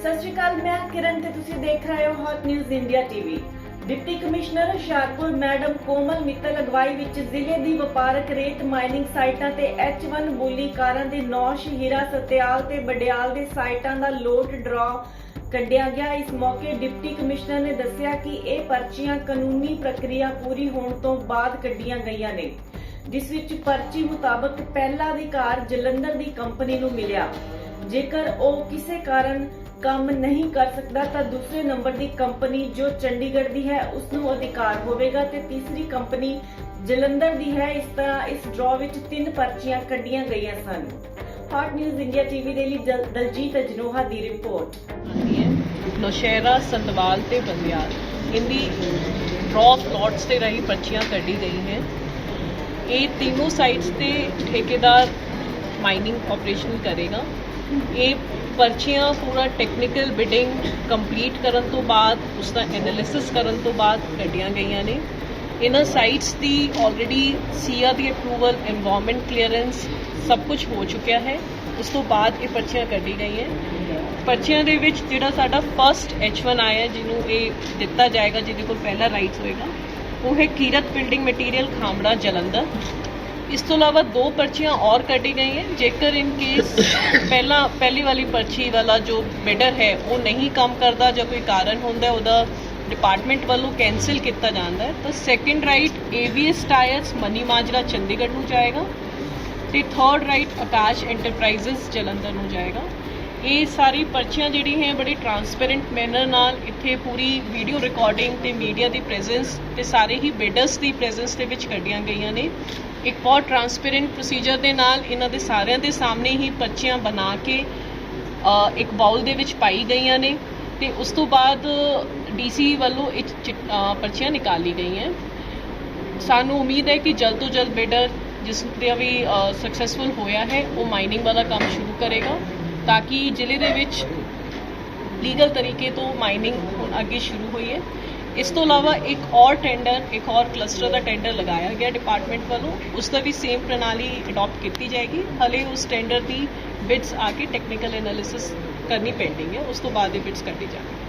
सत श्री अकाल, मैं किरण ते तुसी देख रहे हो hot news India TV. Deputy commissioner Hoshiarpur madam Komal Mittal अगवाई विच जिले दी वपारक रेत माइनिंग साइटां ते H1 बूली कारां दे नौश हीरा सत्याल ते बडियाल दे साइटां दा लोड ड्रॉ कढ़िया गया। इस मौके डिप्टी कमिश्नर ने दस्सिया कि यह पर्चियां कानूनी प्रक्रिया पूरी होने तो बाद कढ़िया गईयां ने, जिस विच पर्ची मुताबक पहला अधिकार जलंधर दी कंपनी नूं मिलिया। जेकर ओ किसी कारण काम नहीं कर सकता तो दूसरे नंबर की कंपनी जो चंडीगढ़ दी है उसनों अधिकार होवेगा ते तीसरी कंपनी जलंधर दी है। इस तरह इस ड्रॉ विच 3 पर्चियां कढ़िया गईयां सन। हॉट न्यूज़ इंडिया टीवी दे लई दलजीत अजनोहा दी रिपोर्ट। नौशहरा संधवाल ते बंदियाल इनकी ड्रॉ प्लॉट्स से रही पर्चियां कढ़ी गई हैं। ये तीनों साइट्स ते ठेकेदार माइनिंग ऑपरेशन करेगा। ये पर्चियां पूरा टैक्नीकल बिडिंग कंप्लीट करन तो बाद उसका एनालिसिस करन तो बाद कढ़िया गई ने। इन्हां साइट्स की ऑलरेडी सीआ की अप्रूवल, एनवायरमेंट क्लीयरेंस सब कुछ हो चुका है। उस तो बाद ये पर्चियां कढ़ी गई हैं। पर्चियां दे विच जिहड़ा साडा फर्स्ट H1 आया जिन्हों ये दिता जाएगा, जिहदे कोल पहला राइट्स होएगा, वो है कीरत बिल्डिंग मटीरियल खामड़ा जलंधर। इस तो अलावा 2 पर्चियां और कटी गई हैं। जेकर इन केस पहली वाली पर्ची वाला जो बिडर है वो नहीं काम करता, जो कोई कारण होंदा है उहदा डिपार्टमेंट वालों कैंसिल किया जाता है, तो second right AVS tyres Mani Majra Chandigarh नूं जाएगा ते third right Akash enterprises Jalandhar नूं जाएगा। ये सारी पर्चियां जिहड़ी हैं बड़ी ट्रांसपेरेंट मैनर नाल इत्थे पूरी वीडियो रिकॉर्डिंग ते मीडिया की प्रेजेंस ते सारे ही बिडर्स की प्रेजेंस दे विच कढ़ियां गईयां ने। एक बहुत ट्रांसपेरेंट प्रोसीजर दे नाल इन्हां दे सारिਆਂ दे सामने ही पर्चियां बना के एक बाउल दे विच पाई गईयां ने ते उस तो बाद DC वालों पर्चियां निकाली गई हैं। सानू उम्मीद है कि जल्द तो जल्द बिडर जिस भी सक्सैसफुल होया है वो माइनिंग वाला काम शुरू करेगा, ताकि जिले दे विच लीगल तरीके तो माइनिंग अगे शुरू हुई है। इस तो अलावा एक और टेंडर, एक और क्लस्टर का टेंडर लगाया गया डिपार्टमेंट वालों, उसका भी सेम प्रणाली अडॉप्ट की जाएगी। हले उस टेंडर की बिड्स आके टैक्नीकल एनालिसिस करनी पेंडिंग है, उस तो बाद बिड्स कटी जाएगी।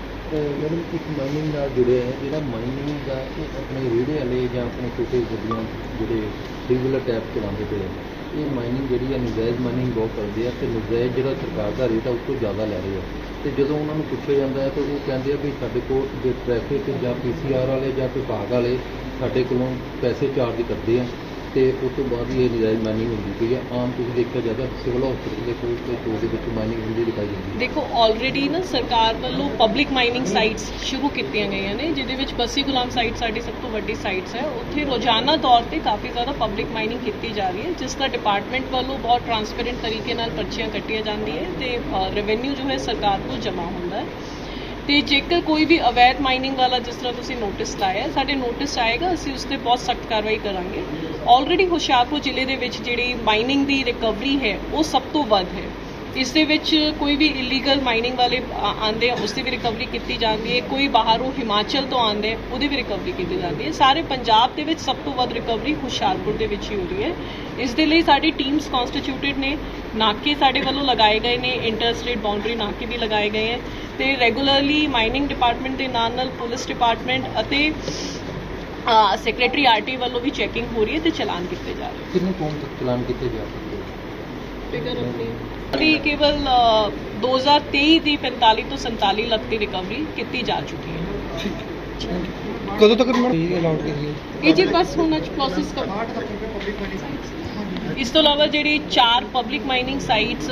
मैडम कुछ माइनिंग नाल जुड़े हैं, जो माइनिंग का अपने रेड़े वाले या अपने छोटे गड्डियां जो रेगूलर टैप चलाते पे ये माइनिंग जी नजायज़ माइनिंग बहुत करते हैं, तो नजायज़ जो सरकार का रेट है उस तो ज़्यादा लै रहे हैं। तो जो उन्होंने पूछा जाता है तो वो कहते हैं भी साढ़े को जो ट्रैफिक या PCR वाले या विभाग वाले साढ़े को पैसे चार्ज करते हैं, तो उस तो बाद ही ये नजायज़ माइनिंग होती पई है। आम तुसीं देखा जाता सिविल हॉस्पिटल के कोल ते चोर दे माइनिंग होंदी दिखाई जाती है। देखो ऑलरेडी ना सरकार वालों पब्लिक माइनिंग साइट्स शुरू की गई ने, जिहदे विच बसी गुलाम साइट साडी सब तो वड्डी साइट्स है। उत्थे रोजाना तौर पर काफ़ी ज़्यादा पब्लिक माइनिंग की जा रही है, जिसका डिपार्टमेंट वालों बहुत ट्रांसपेरेंट तरीके नाल पर्चियां कट्टियां जांदी है ते रेवेन्यू जो है सरकार को जमा होंदा है। तो जेकर कोई भी अवैध माइनिंग वाला जिस तरह तुसीं नोटिस लाया, साडे नोटिस आएगा, असीं उस पर बहुत सख्त कार्रवाई करांगे। ऑलरेडी हुशियारपुर जिले दे विच जिहड़ी माइनिंग की रिकवरी है वो सब तो वध है। इस दे विच कोई भी इलीगल माइनिंग वाले आंदे हैं उसकी भी रिकवरी की जाती है, कोई बाहरों हिमाचल तो आंदे हैं उसकी भी रिकवरी की जाती है। सारे पंजाब के विच सब तो वध रिकवरी हुशियारपुर के विच ही हो रही है। इस दे लई साडी टीम्स कॉन्स्टिट्यूटेड ने, नाके साडे वालों लगाए गए ने, इंटर स्टेट बाउंड्री नाके भी लगाए गए हैं, तो रेगूलरली माइनिंग डिपार्टमेंट के नाल पुलिस डिपार्टमेंट अते सैक्रटरी RT वालों भी चैकिंग हो रही है तो चलान किए जा रहे हैं। कितने कौन तक चलान किए जा रहे हैं? फिगर अपनी केवल 2023 की 45 तो 47 लाख की रिकवरी की जा चुकी है। कदों तक अलाउड की ये जी बस होना प्रोसेस कर। इस तो अलावा जी 4 पब्लिक माइनिंग साइट्स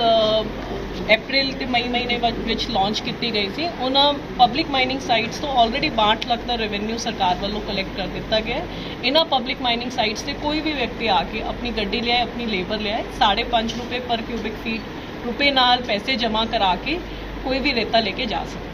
अप्रैल ते मई महीने विच लॉन्च की गई थी। उन्होंने पब्लिक माइनिंग साइट्स तो ऑलरेडी 62 लाख का रेवेन्यू सरकार वालों कलैक्ट कर दिता गया है। इन्होंने पब्लिक माइनिंग साइट्स से कोई भी व्यक्ति आके अपनी गड्डी लियाए, अपनी लेबर लियाए, 5.5 रुपये पर क्यूबिक फीट रुपये नाल पैसे जमा करा के कोई भी रेता लेके जा सकता है।